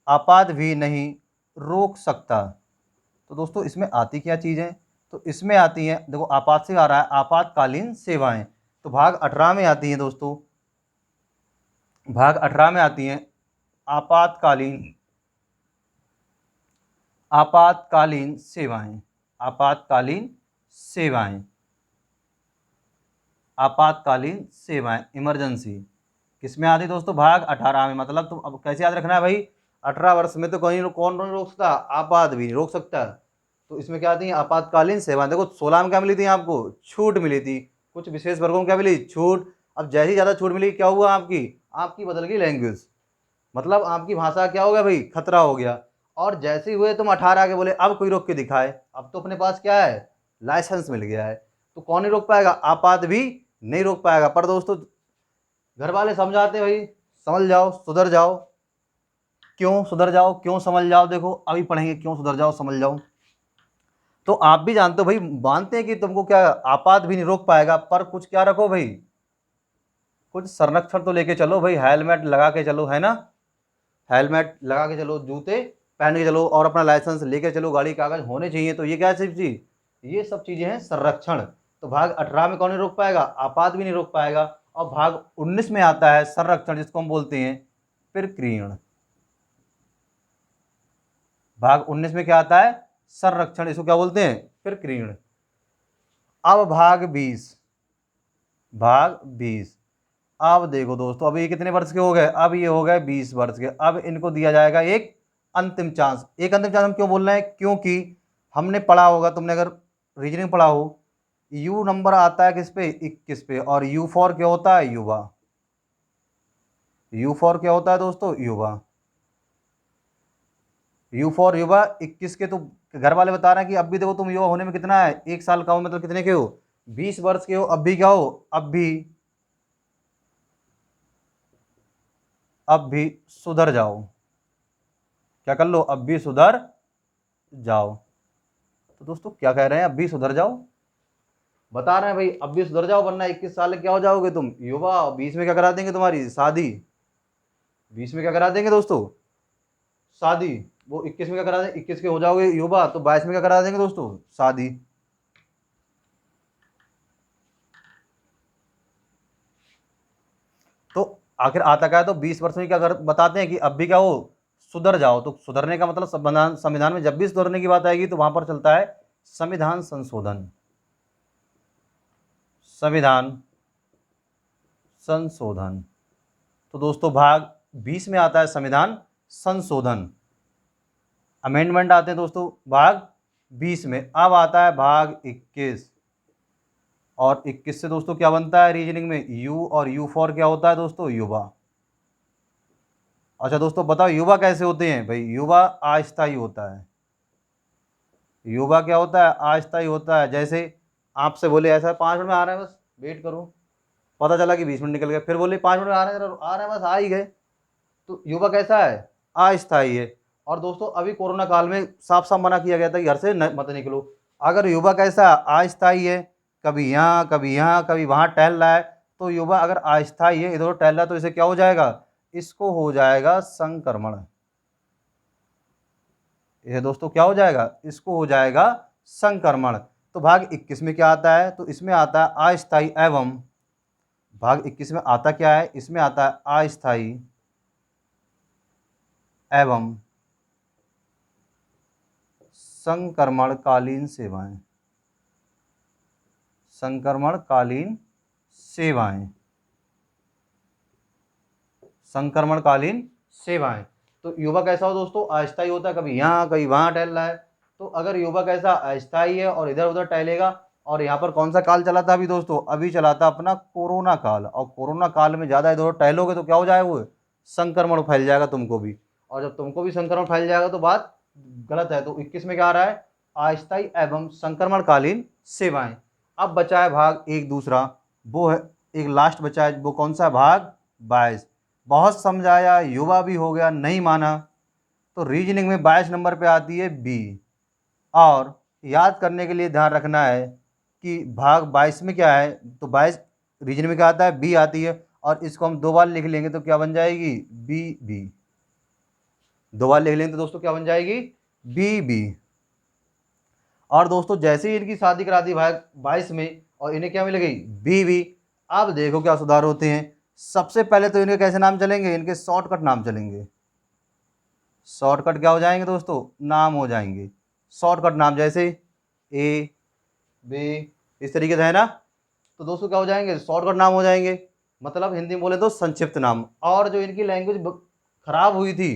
आपात भी नहीं रोक सकता। तो दोस्तों इसमें आती क्या चीज़ें, तो इसमें आती हैं, देखो आपात से आ रहा है, आपातकालीन सेवाएं। तो भाग 18 में आती हैं दोस्तों, भाग 18 में आती हैं आपातकालीन, आपातकालीन सेवाएं, आपातकालीन सेवाएं, आपातकालीन सेवाएं, इमरजेंसी। किसमें आती दोस्तों, भाग 18 में। मतलब तुम अब कैसे याद रखना है भाई, 18 वर्ष में तो कोई कौन नहीं रोक सकता, आपात भी नहीं रोक सकता। तो इसमें क्या आती है, आपातकालीन सेवाएं। देखो 16 में क्या मिली थी आपको, छूट मिली थी, कुछ विशेष वर्गों में क्या मिली, छूट। अब जैसी ज़्यादा छूट मिली क्या हुआ, आपकी आपकी बदल गई लैंग्वेज, मतलब आपकी भाषा क्या हो गया भाई, खतरा हो गया। और जैसे ही हुए तुम 18 के बोले अब कोई रोक के दिखाए, अब तो अपने पास क्या है, लाइसेंस मिल गया है। तो कौन नहीं रोक पाएगा, आपात भी नहीं रोक पाएगा। पर दोस्तों घर वाले समझाते भाई समझ जाओ, सुधर जाओ। क्यों सुधर जाओ, क्यों समझ जाओ, देखो अभी पढ़ेंगे क्यों सुधर जाओ समझ जाओ। तो आप भी जानते हो भाई, मानते हैं कि तुमको क्या आपात भी नहीं रोक पाएगा, पर कुछ क्या रखो भाई, कुछ संरक्षण तो लेके चलो भाई, हेलमेट लगा के चलो, है ना, हेलमेट लगा के चलो, जूते पहन के चलो, और अपना लाइसेंस लेके चलो, गाड़ी कागज होने चाहिए। तो ये क्या चीज़, ये सब चीज़ें हैं संरक्षण। तो भाग 18 में कौन नहीं रोक पाएगा, आपात भी नहीं रोक पाएगा। और भाग 19 में आता है संरक्षण, जिसको हम बोलते हैं प्रकीर्ण। भाग 19 में क्या आता है, संरक्षण, इसको क्या बोलते हैं, प्रकीर्ण। अब भाग 20, भाग 20। अब देखो दोस्तों, अब ये कितने वर्ष के हो गए, अब ये हो गए 20 वर्ष के। अब इनको दिया जाएगा एक अंतिम चांस। एक अंतिम चांस हम क्यों बोल रहे हैं, क्योंकि हमने पढ़ा होगा, तुमने अगर रीजनिंग पढ़ा हो, यू नंबर आता है किस पे, 21 पे, और यू फॉर क्या होता है, युवा। यू फॉर क्या होता है दोस्तों, युवा। यू फॉर युवा 21 के। तो घर वाले बता रहे हैं कि अब भी देखो तुम युवा होने में कितना है, 1 साल का हो, मतलब कितने के हो, 20 वर्ष के हो। अब भी क्या हो, अब भी सुधर जाओ। क्या कर लो, अब भी सुधर जाओ। तो दोस्तों क्या कह रहे हैं, अब भी सुधर जाओ, बता रहे हैं भाई अब भी सुधर जाओ, वरना 21 साल के क्या हो जाओगे तुम, युवा। 20 में क्या करा देंगे, तुम्हारी शादी। 20 में क्या करा देंगे दोस्तों, शादी। वो 21 में क्या करा देंगे, 21 के हो जाओगे युवा, तो 22 में क्या करा देंगे दोस्तों, शादी। तो आखिर आता क्या है, तो 20 वर्ष में क्या बताते हैं कि अब भी क्या हो, सुधर जाओ। तो सुधरने का मतलब संविधान, संविधान में जब भी सुधरने की बात आएगी तो वहां पर चलता है संविधान संशोधन। संविधान संशोधन। तो दोस्तों भाग 20 में आता है संविधान संशोधन, अमेंडमेंट आते हैं दोस्तों भाग 20 में। अब आता है भाग 21, और 21 से दोस्तों क्या बनता है रीजनिंग में, यू, और यू फॉर क्या होता है दोस्तों, युवा। अच्छा दोस्तों बताओ युवा कैसे होते हैं, भाई युवा अस्थायी होता है। युवा क्या होता है, अस्थायी होता है। जैसे आपसे बोले ऐसा 5 मिनट में आ रहे हैं, बस वेट करो, पता चला कि 20 मिनट निकल गए, फिर बोले 5 मिनट में आ रहे हैं, आ रहे हैं बस, आ ही गए। तो युवा कैसा है, अस्थायी है। और दोस्तों अभी कोरोना काल में साफ साफ मना किया गया था कि घर से मत निकलो। अगर युवा कैसा अस्थायी है, कभी यहाँ कभी यहाँ कभी वहाँ टहल रहा है, तो युवा अगर अस्थायी है, इधर उधर टहल रहा है, तो इसे क्या हो जाएगा, इसको हो जाएगा संक्रमण। यह दोस्तों क्या हो जाएगा, इसको हो जाएगा संक्रमण। तो भाग 21 में क्या आता है, तो इसमें आता है अस्थायी एवं, भाग 21 में आता क्या है, इसमें आता है अस्थायी एवं संक्रमणकालीन सेवाएं। संक्रमणकालीन सेवाएं, संक्रमणकालीन सेवाएं। तो युवा कैसा हो दोस्तों, अस्थायी होता है, कभी यहाँ कभी वहाँ टहल रहा है। तो अगर युवा कैसा अस्थायी है और इधर उधर टहलेगा, और यहाँ पर कौन सा काल चला था अभी दोस्तों, अभी चला था अपना कोरोना काल, और कोरोना काल में ज़्यादा इधर उधर टहलोगे तो क्या हो जाएगा, वो संक्रमण फैल जाएगा तुमको भी। और जब तुमको भी संक्रमण फैल जाएगा तो बात गलत है। तो 21 में क्या आ रहा है, अस्थायी एवं संक्रमणकालीन सेवाएं। अब बचा है भाग एक दूसरा, वो है एक लास्ट बचा है, वो कौन सा है, भाग 22। बहुत समझाया, युवा भी हो गया, नहीं माना, तो रीजनिंग में 22 नंबर पे आती है बी। और याद करने के लिए ध्यान रखना है कि भाग 22 में क्या है, तो 22 रीजनिंग में क्या आता है, बी आती है। और इसको हम 2 बार लिख लेंगे तो क्या बन जाएगी, बी बी। 2 बार लिख लेंगे तो दोस्तों क्या बन जाएगी, बी बी। और दोस्तों जैसे ही इनकी शादी करा दी भाग 22 में, और इन्हें क्या मिल गई, बी बी। अब देखो क्या सुधार होते हैं। सबसे पहले तो इनके कैसे नाम चलेंगे, इनके शॉर्टकट नाम चलेंगे। शॉर्टकट क्या हो जाएंगे दोस्तों, नाम हो जाएंगे। शॉर्टकट नाम जैसे ए बी, इस तरीके से है ना। तो दोस्तों क्या हो जाएंगे, शॉर्टकट नाम हो जाएंगे, मतलब हिंदी में बोले तो संक्षिप्त नाम। और जो इनकी लैंग्वेज खराब हुई थी,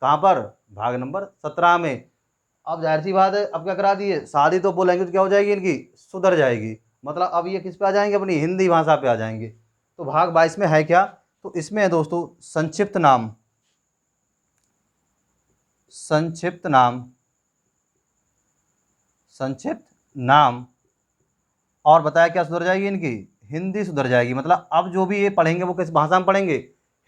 कहाँ पर, भाग नंबर 17 में। अब जाहिर सी बात है, अब क्या करा दिए शादी, तो वो लैंग्वेज क्या हो जाएगी इनकी, सुधर जाएगी। मतलब अब ये किस पे आ जाएंगे, अपनी हिंदी भाषा पे आ जाएंगे। तो भाग 22 में है क्या, तो इसमें है दोस्तों संक्षिप्त नाम। संक्षिप्त नाम, संक्षिप्त नाम। और बताया क्या सुधर जाएगी इनकी, हिंदी सुधर जाएगी। मतलब अब जो भी ये पढ़ेंगे वो किस भाषा में पढ़ेंगे,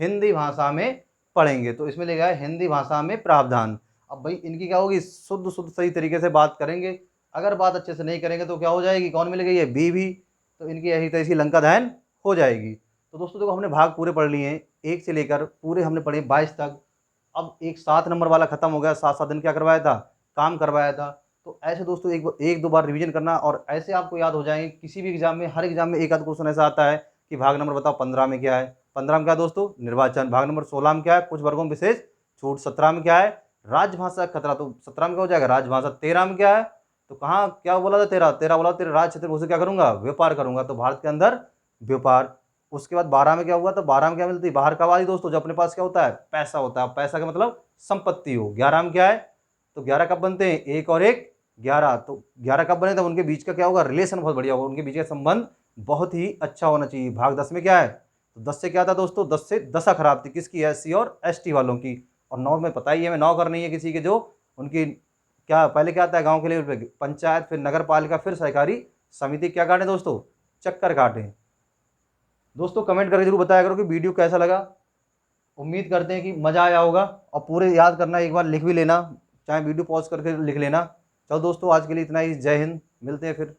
हिंदी भाषा में पढ़ेंगे। तो इसमें लिखा है हिंदी भाषा में प्रावधान। अब भाई इनकी क्या होगी, शुद्ध शुद्ध सही तरीके से बात करेंगे। अगर बात अच्छे से नहीं करेंगे तो क्या हो जाएगी, कौन मिल गई है, बी भी। तो इनकी ऐसी तैसी लंका दहन हो जाएगी। तो दोस्तों देखो हमने भाग पूरे पढ़ लिए हैं, 1 से लेकर पूरे हमने पढ़े 22 तक। अब एक 7 नंबर वाला खत्म हो गया, 7 7 दिन क्या करवाया था, काम करवाया था। तो ऐसे दोस्तों एक दो बार रिवीजन करना, और ऐसे आपको याद हो जाएंगे किसी भी एग्जाम में। हर एग्जाम में एक आध क्वेश्चन ऐसा आता है कि भाग नंबर बताओ 15 में क्या है। 15 में क्या है दोस्तों? निर्वाचन। भाग नंबर 16 में क्या है? कुछ वर्गों में विशेष छूट। 17 में क्या है? राजभाषा का खतरा। तो 17 में क्या हो जाएगा? राजभाषा। 13 में क्या है? तो कहाँ क्या बोला था? तेरह तेरह बोला था, तेरे राज क्षेत्र में उसे क्या करूंगा? व्यापार करूंगा। तो भारत के अंदर व्यापार। उसके बाद 12 में क्या हुआ? तो 12 में क्या मिलती है? बाहर का वाली दोस्तों, जो अपने पास क्या होता है? पैसा होता है। पैसा का मतलब संपत्ति हो। 11 में क्या है? तो 11 कब बनते हैं? एक और एक 11। तो 11 कब बने? तब उनके बीच का क्या होगा? रिलेशन बहुत बढ़िया होगा, उनके बीच का संबंध बहुत ही अच्छा होना चाहिए। भाग 10 में क्या है? तो 10 से क्या था दोस्तों? 10 से दशा खराब थी। किसकी? SC और ST वालों की। और 9 में पता ही है, मैं नौकर नहीं है किसी के, जो उनकी क्या पहले क्या आता है गांव के लेवल पे? पंचायत, फिर नगर पालिका, फिर सहकारी समिति। क्या काटें दोस्तों? चक्कर काटें। दोस्तों कमेंट करके जरूर बताया करो कि वीडियो कैसा लगा। उम्मीद करते हैं कि मज़ा आया होगा, और पूरे याद करना, एक बार लिख भी लेना, चाहे वीडियो पॉज करके लिख लेना। चलो दोस्तों, आज के लिए इतना ही। जय हिंद, मिलते हैं फिर।